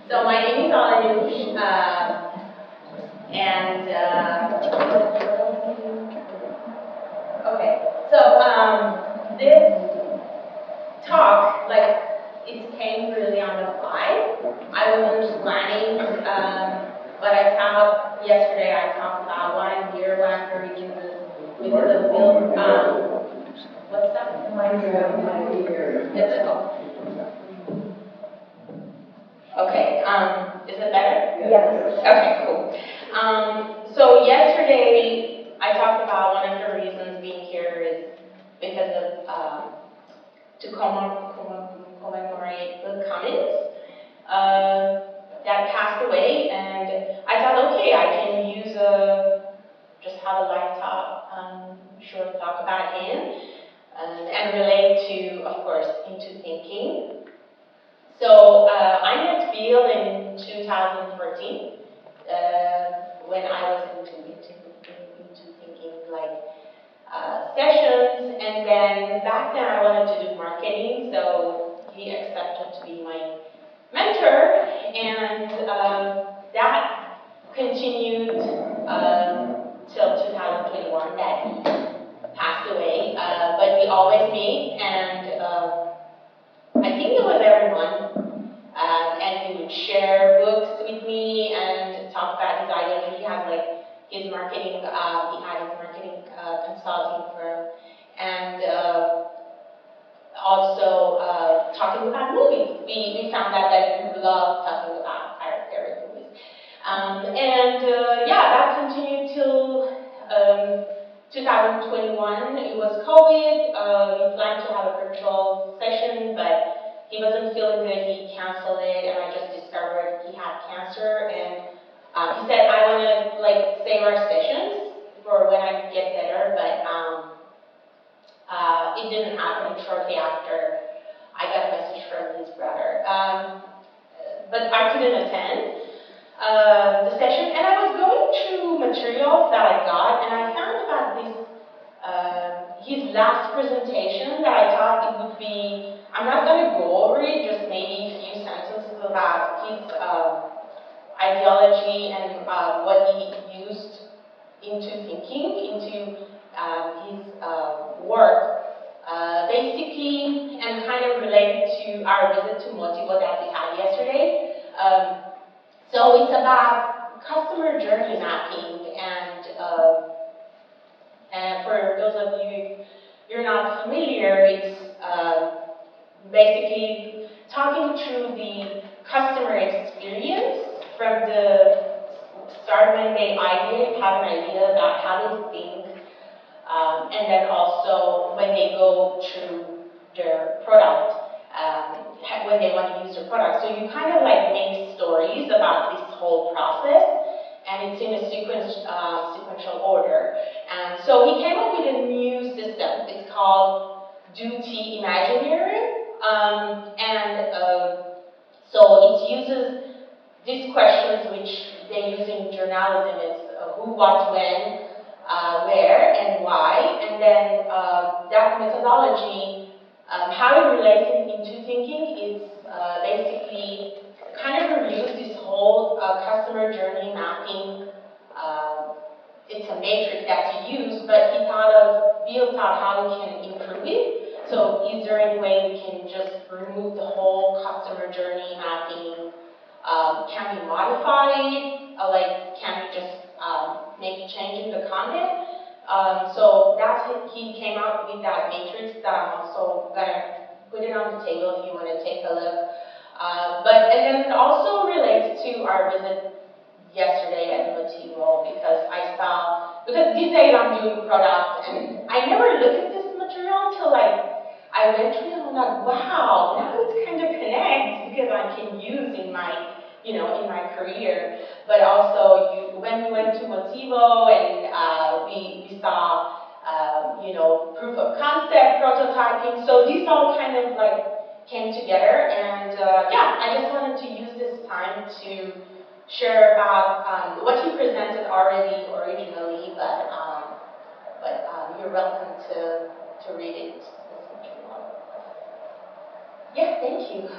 So my name is Alenoush, and okay. So this talk, like, it came really on the fly. I wasn't planning, but I talked yesterday. I talked about why I'm here, why I'm very business because of build. What's that? Is it? Okay, is it better? Yes. Okay, cool. So yesterday, I talked about one of the reasons being here is because of, to commemorate the Cummins that passed away, and I thought, okay, I can use just have a live talk, short talk about him, and relate to, of course, into thinking. So I met Bill in 2014 when I was into thinking like sessions, and then back then I wanted to do marketing, so he accepted to be my mentor, and that continued till 2021 that he passed away, but we always meet, and I think it was every month, and he would share books with me and talk about his ideas. He had like his marketing, he had his marketing consulting firm, and also talking about movies. We found out that we love talking about our favorite movies. Yeah, that continued till 2021. It was COVID. We planned to have a virtual session, but he wasn't feeling good. He canceled it, and I just discovered he had cancer. And he said, I want to like save our sessions for when I get better, but it didn't happen. Shortly after, I got a message from his brother. But I couldn't attend the session, and I was going through materials that I got, and I found about this, his last presentation that I thought it would be, I'm not going to go over it, just maybe a few sentences about his ideology and what he used into thinking, into his work. Basically, and kind of related to our visit to Motivo that we had yesterday. So it's about customer journey mapping, and for those of you you're not familiar, it's basically talking through the customer experience from the start when they have an idea about how they think, and then also when they go through their product, when they want to use their product. So you kind of like make stories about this whole process, and it's in a sequential order. And so he came up with a new system. It's called Duty Imaginary, so it uses these questions which they use in journalism. It's who, what, when, where, and why, and then that methodology, how it relates into thinking is basically kind of reviews this whole customer journey mapping. It's a matrix that you use, but Bill thought how we can improve it. So is there any way we can just remove the whole customer journey mapping? Can we modify it? Can we just make a change in the content? So he came out with that matrix that I'm also gonna put it on the table if you want to take a look. And then it also relates to our visit yesterday at Motivo, because these days I'm doing product, and I never looked at this material until I went through it, and I'm like, wow, now it's kind of connects because I can use in my career. But also, when we went to Motivo and we saw, proof of concept, prototyping, so these all kind of came together, and yeah, I just wanted to use this time to share about what he presented already originally, but you're welcome to read it. Yeah, thank you.